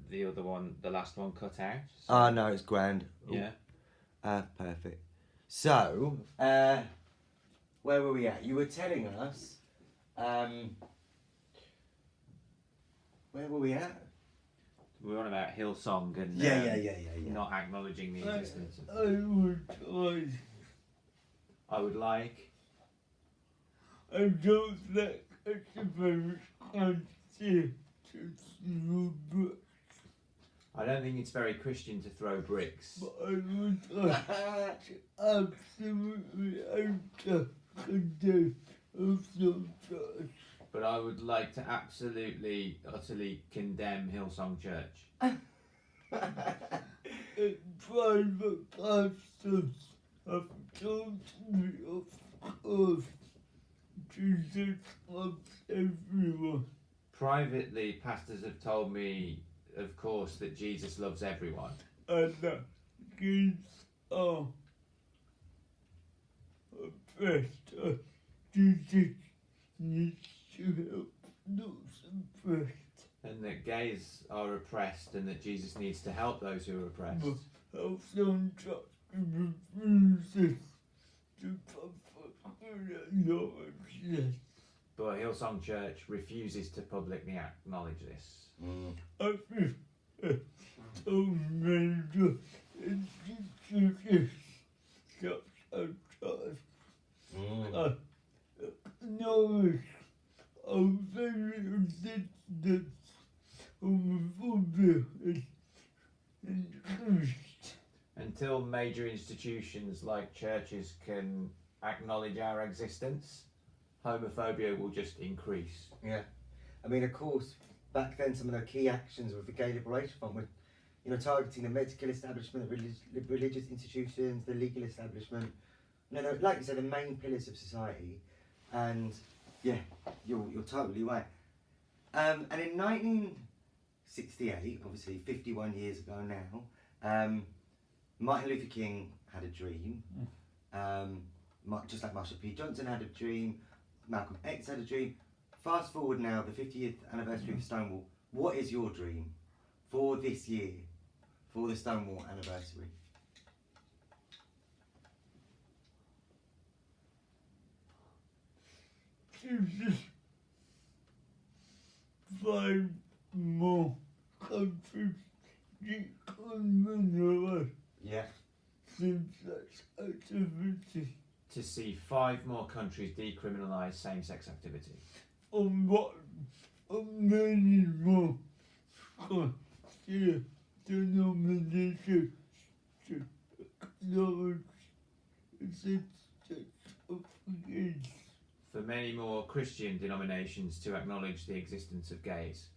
the other one, the last one, cut out. So, Oh no, it's grand. yeah. Perfect. So, where were we at? You were telling us. Where were we at? We were on about Hillsong and Yeah. not acknowledging the existence of. I would like. I would like. I don't think it's a very fancy to throw bricks, I don't think it's very Christian to throw bricks. but I would like to absolutely condemn Hillsong Church. But I would like to absolutely, utterly condemn Hillsong Church. Private pastors have told me, of course, Jesus loves everyone. Privately, pastors have told me, of course, that Jesus loves everyone. And that kids are oppressed. Jesus needs to help those oppressed. And that gays are oppressed and that Jesus needs to help those who are oppressed. But Hillsong Church refuses to publicly acknowledge this. But Hillsong Church refuses to publicly acknowledge this. I think so major institutions such as church acknowledge our very existence. Homophobia is increased. Until major institutions like churches can acknowledge our existence, homophobia will just increase. Yeah. I mean, of course, back then some of the key actions with the Gay Liberation Front were, targeting the medical establishment, the religious institutions, the legal establishment. Like you said, the main pillars of society. And yeah, you're totally right. And in 1968, obviously 51 years ago now, Martin Luther King had a dream. Just like Marsha P. Johnson had a dream, Malcolm X had a dream. Fast forward now, the 50th anniversary of Stonewall. What is your dream for this year, for the Stonewall anniversary? Jesus, 5 more countries decriminalize Yeah. same-sex activity. To see 5 more countries decriminalise same-sex activity. Many more denominations to acknowledge existence of gays. For many more Christian denominations to acknowledge the existence of gays.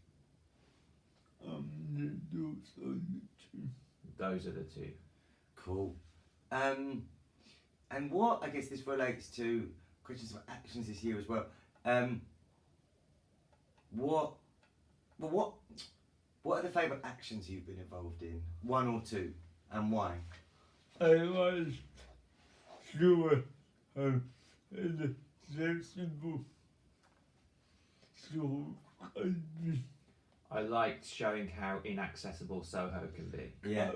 Those are the two. Cool. And what, I guess this relates to questions for actions this year as well. What are the favourite actions you've been involved in? 1 or 2, and why? I was sure and sensible. So I liked showing how inaccessible Soho can be. Yeah.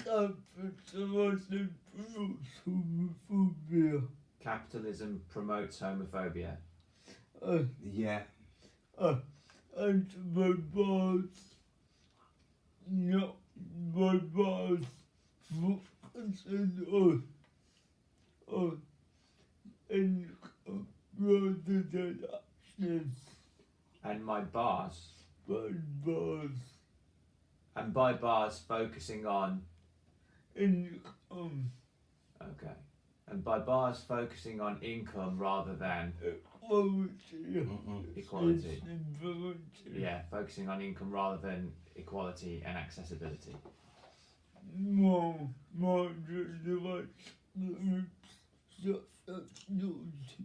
Capitalism promotes homophobia. Capitalism promotes homophobia. Yeah. And my boss, not my boss, focusing on income rather than actions. And my bars. My boss. And by bars focusing on Income. Okay. And by bars focusing on income rather than equality. Yeah, focusing on income rather than equality and accessibility. More marginalized groups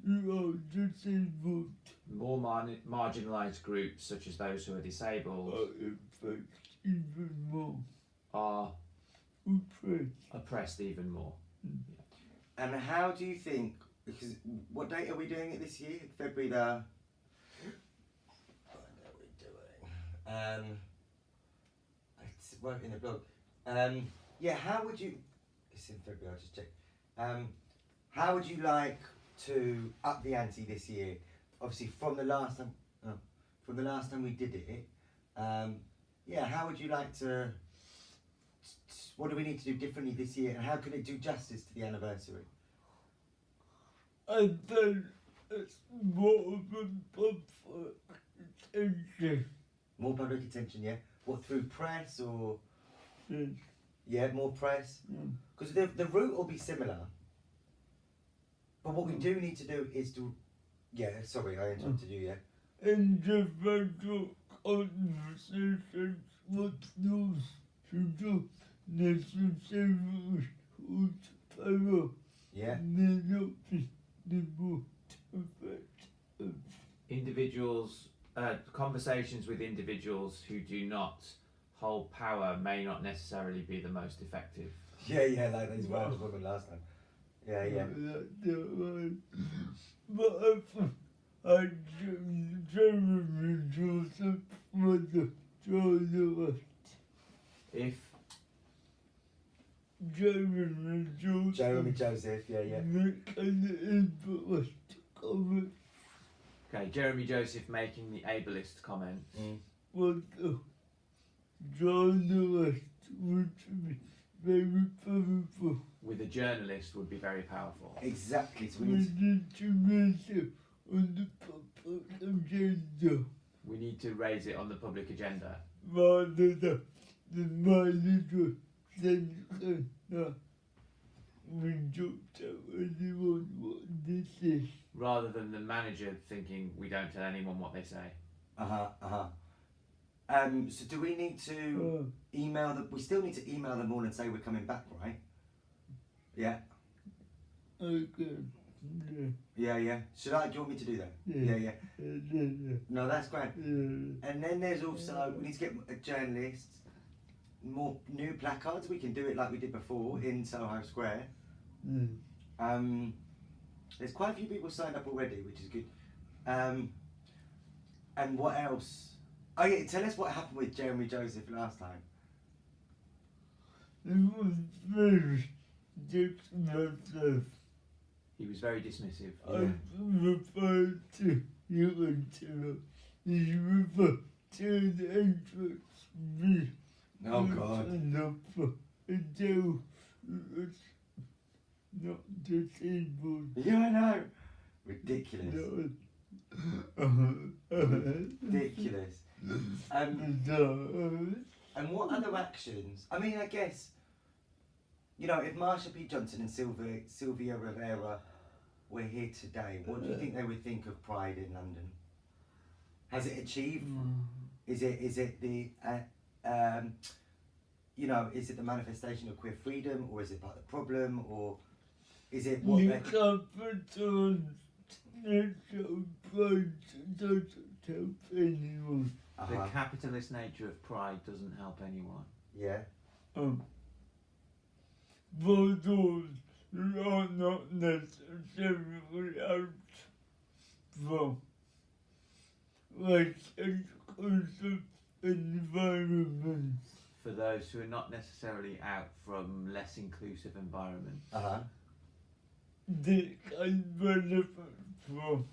who are disabled More marginalised groups such as those who are disabled in fact even more are oppressed even more. And how do you think, because what date are we doing it this year? February the... It's wrote in the blog. Yeah, how would you? It's in February. I'll just check. How would you like to up the ante this year? Obviously, from the last time we did it. Yeah, how would you like to? What do we need to do differently this year, and how can it do justice to the anniversary? I think it's more of a public attention. More public attention, yeah. What, through press or? Yes. Yeah, more press. Mm. Because the route will be similar. But what we do need to do is to. Yeah, sorry, I interrupted you. Yeah. Individual conversations with those who don't necessarily hold power Yeah. may not be the most effective. Individuals, conversations with individuals who do not hold power may not necessarily be the most effective. Yeah, like those words women last time. Yeah. But I Jeremy Joseph was the journalist. If Jeremy Joseph. Jeremy Joseph, yeah. Make an ableist comment okay, Jeremy Joseph making the ableist comment. was the journalist would be very powerful. With a journalist would be very powerful. Exactly. So We need to raise it on the public agenda We need to raise it on the public agenda rather than the manager saying that we don't tell anyone what this is. rather than the manager thinking we don't tell anyone what they say. So do we need to email them? We still need to email them all and say we're coming back, right? Yeah. Okay. Yeah. Should I? Do you want me to do that? Yeah. No, that's great. And then there's also we need to get a journalist, more new placards. We can do it like we did before in Soho Square. There's quite a few people signed up already, which is good. And what else? Oh yeah, tell us what happened with Jeremy Joseph last time. It was very dismissive. He was very dismissive. I referred to you until he referred to the entrance me. Oh God. Until it's not disabled. Yeah, I know. Ridiculous. Ridiculous. And what other actions? I mean, I guess, you know, if Marsha P. Johnson and Sylvia Rivera were here today, what do you think they would think of Pride in London? Has it achieved? Is it the you know, is it the manifestation of queer freedom, or is it part of the problem, or is it what? You can't pretend natural pride doesn't help anyone. The capitalist nature of pride doesn't help anyone. Yeah. For those who are not necessarily out from like inclusive environments. For those who are not necessarily out from less inclusive environments. They can benefit from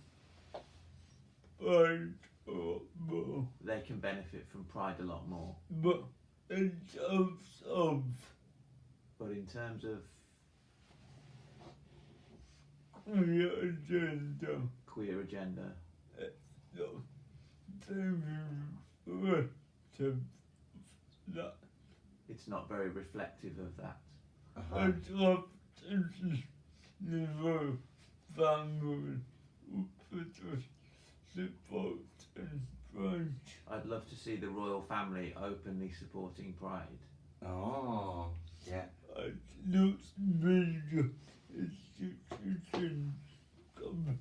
pride a lot more. They can benefit from pride a lot more. But in terms of queer agenda, it's not very reflective of that. It's not very reflective of that. I'd love to see the royal family with support and pride. I'd love to see the royal family openly supporting pride. Oh, yeah. I'd not major institutions come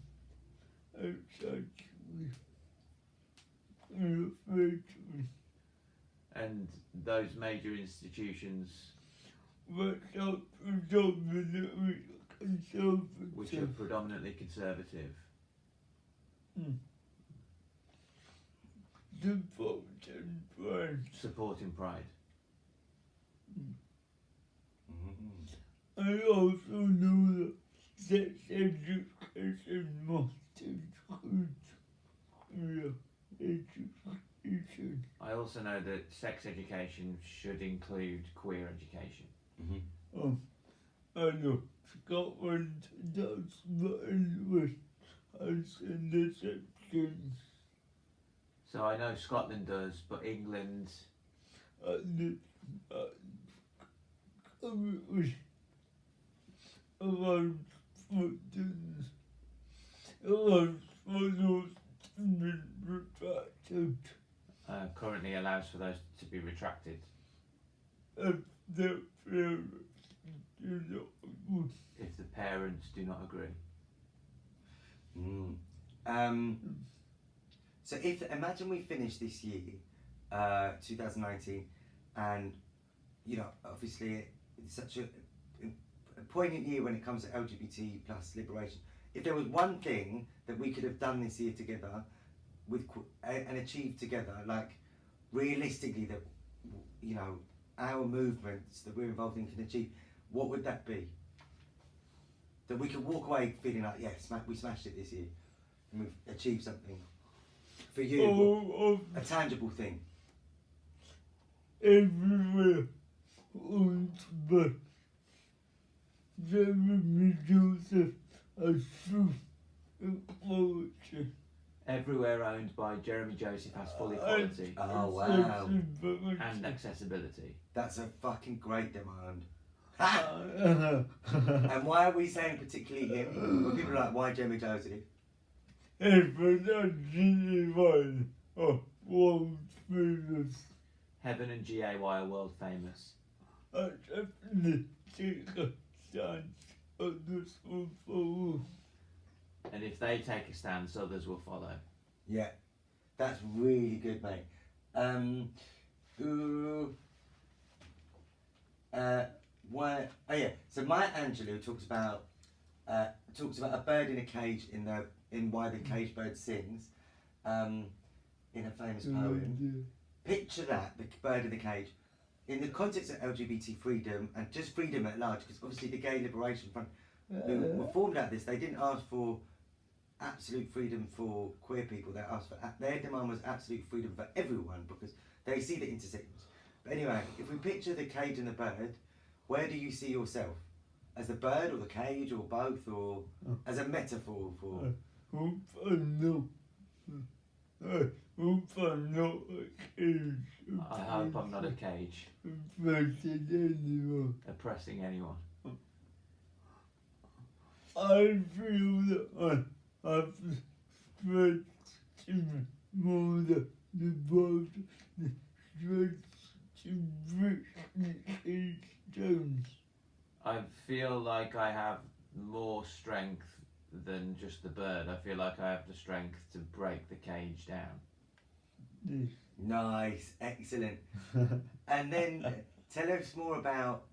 outside me. And those major institutions Which are predominantly conservative. which are predominantly conservative Support and and Supporting pride. Mm. I also know that sex education must include queer education. I also know that sex education should include queer education. Mm-hmm. I know Scotland does, but English has an exception. So I know Scotland does, but England, And currently around Scotland, around those been retracted currently allows for those to be retracted if their parents do not agree. if the parents do not agree. So if imagine we finish this year, 2019, and obviously it's such a poignant year when it comes to LGBT plus liberation. If there was one thing that we could have done this year together and achieved together, like realistically that our movements that we're involved in can achieve, what would that be? That we could walk away feeling like, yes, we smashed it this year and we've achieved something. For you, a tangible thing. Everywhere und but Jeremy Joseph has full equality. Everywhere owned by Jeremy Joseph has full equality Oh wow. and accessibility. That's a fucking great demand. And why are we saying particularly him? When people are like, why Jeremy Joseph? Everyone are world famous. Heaven and GAY are world famous. I definitely take a stance on this one for And if they take a stance, others will follow. Yeah, that's really good, mate. So Maya Angelou talks about a bird in a cage in Why the Caged Bird Sings, in a famous poem. Picture that, the bird in the cage, in the context of LGBT freedom and just freedom at large, because obviously the Gay Liberation Front, who were formed out of this, they didn't ask for absolute freedom for queer people. They asked for their demand was absolute freedom for everyone because they see the intersections. But anyway, if we picture the cage and the bird, where do you see yourself? As the bird or the cage or both, or as a metaphor for? I hope I'm not a cage. I hope I'm not a cage Oppressing anyone. oppressing anyone. I feel that I have stretched more than the body, the strength to break the cage down. I feel like I have more strength than just the bird. I feel like I have the strength to break the cage down. Yes. Nice, excellent. And then tell us more about.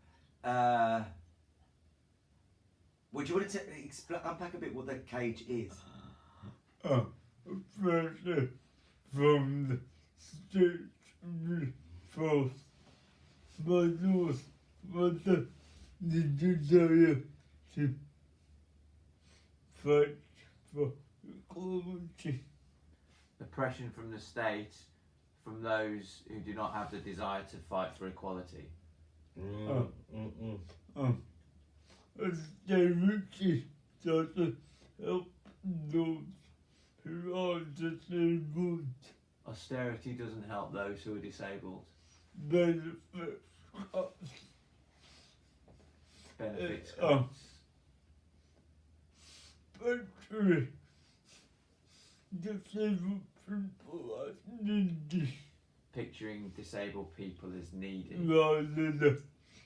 Would you want to unpack a bit what the cage is? Pressure from the state force, but also the desire to fight for equality. Oppression from the state, from those who do not have the desire to fight for equality. Austerity doesn't help those who are disabled. Austerity doesn't help those who are disabled. Benefits cuts. Benefits Oh. cuts. Especially disabled people as needy Picturing disabled people as needy. rather than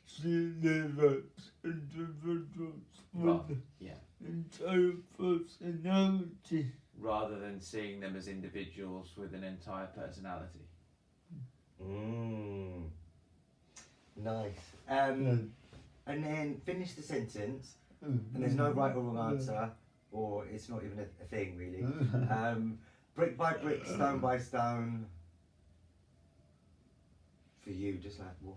seeing them as individuals with Yeah. entire personality. Rather than seeing them as individuals with an entire personality. Nice. And then finish the sentence, and there's no right or wrong answer, or it's not even a thing really. Brick by brick, stone by stone. for you, just like what?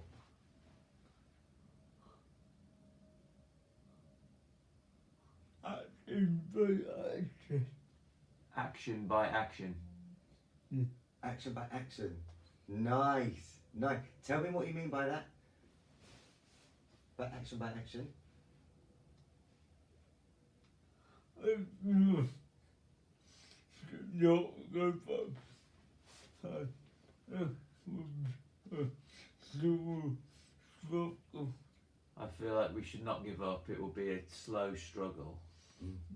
Action by action. Action by action. Action by action. Nice. Nice. Tell me what you mean by that. By action by action. I feel not go back. I feel like we should not give up. It will be a slow struggle.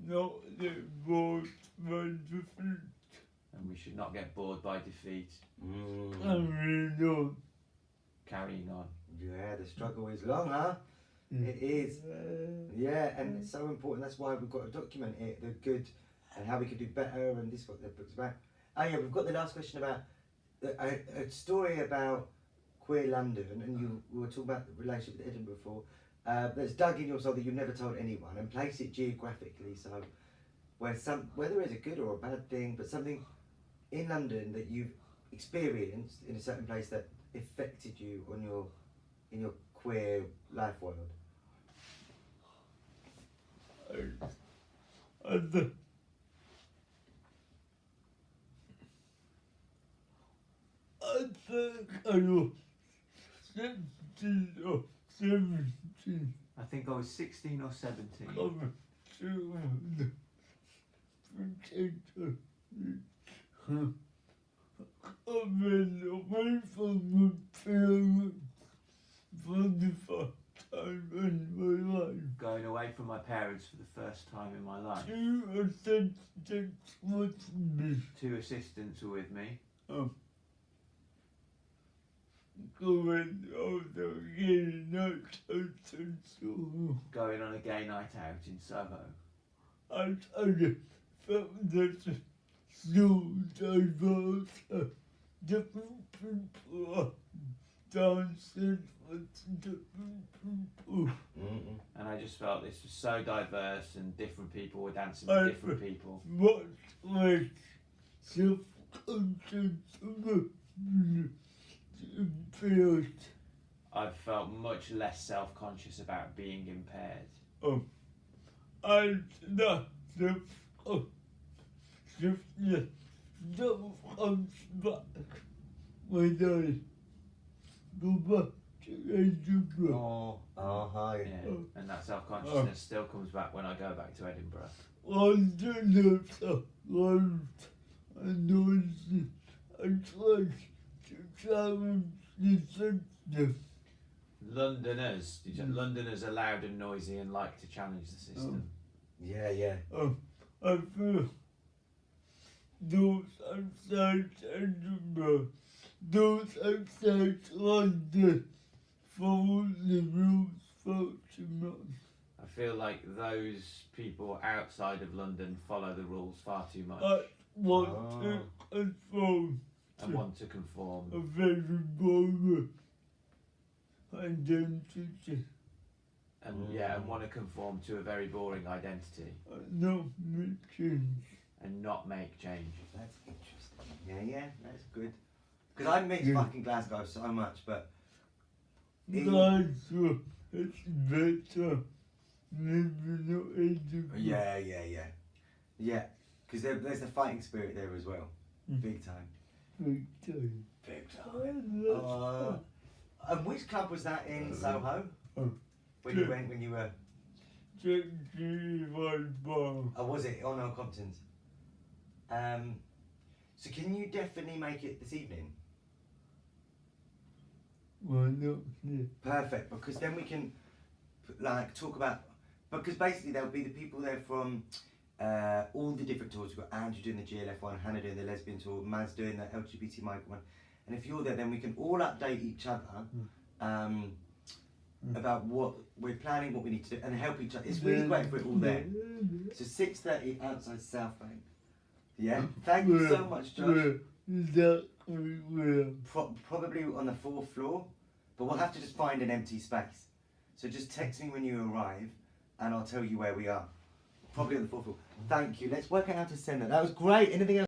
Not get bored by defeat. And we should not get bored by defeat. Carrying on. Carrying on. Yeah, the struggle is long, huh? It is. Yeah, and it's so important. That's why we've got to document it, the good, and how we could do better, and this is what the book's about. Oh yeah, we've got the last question about a story about queer London, and we were talking about the relationship with Edinburgh before. That's dug in your soul that you've never told anyone, and place it geographically. So, whether it's a good or a bad thing, but something in London that you've experienced in a certain place that affected you in your queer life world. I think I was 16 or 17 I think I was 16 or 17. coming to the protector. Coming away from my parents for the first time in my life. Going away from my parents for the first time in my life. 2 assistants with me. 2 assistants were with me. Going on a gay night out in Soho. Going on a gay night out in Soho. I felt that so diverse. Different people are dancing with different people. And I just felt this was so diverse and different people were dancing with different people. Much like self-conscious impaired. I felt much less self-conscious about being impaired. And that self-consciousness comes back when I go back to Edinburgh. Hi. Yeah. And that self-consciousness still comes back when I go back to Edinburgh. Londoners are loud and noisy and try to challenge the system. Londoners are loud and noisy and like to challenge the system. Yeah. I feel those outside Edinburgh, those outside London, follow the rules far too much. I feel like those people outside of London follow the rules far too much. I want to conform and want to conform. a very boring identity. And want to conform to a very boring identity. Not make change. And not make change. That's interesting. Yeah, that's good. Because I miss fucking Glasgow so much, but Glasgow, it's better. Maybe not Edinburgh. Yeah. Because there's the fighting spirit there as well. Big time. Big time. And which club was that in Soho? When you went when you were? Oh, was it on our Comptons? So can you definitely make it this evening? Why not? Yeah. Perfect, because then we can like talk about, because basically there'll be the people there from all the different tours. We've got Andrew doing the GLF one, Hannah doing the lesbian tour, Maz doing the LGBT migrant one. And if you're there, then we can all update each other about what we're planning, what we need to do, and help each other. It's really great for it all there. So 6:30 outside South Bank. Yeah. Thank you so much, Josh. Probably on the 4th floor, but we'll have to just find an empty space. So just text me when you arrive, and I'll tell you where we are. Probably on the 4th floor. Thank you. Let's work out how to send that. That was great. Anything else?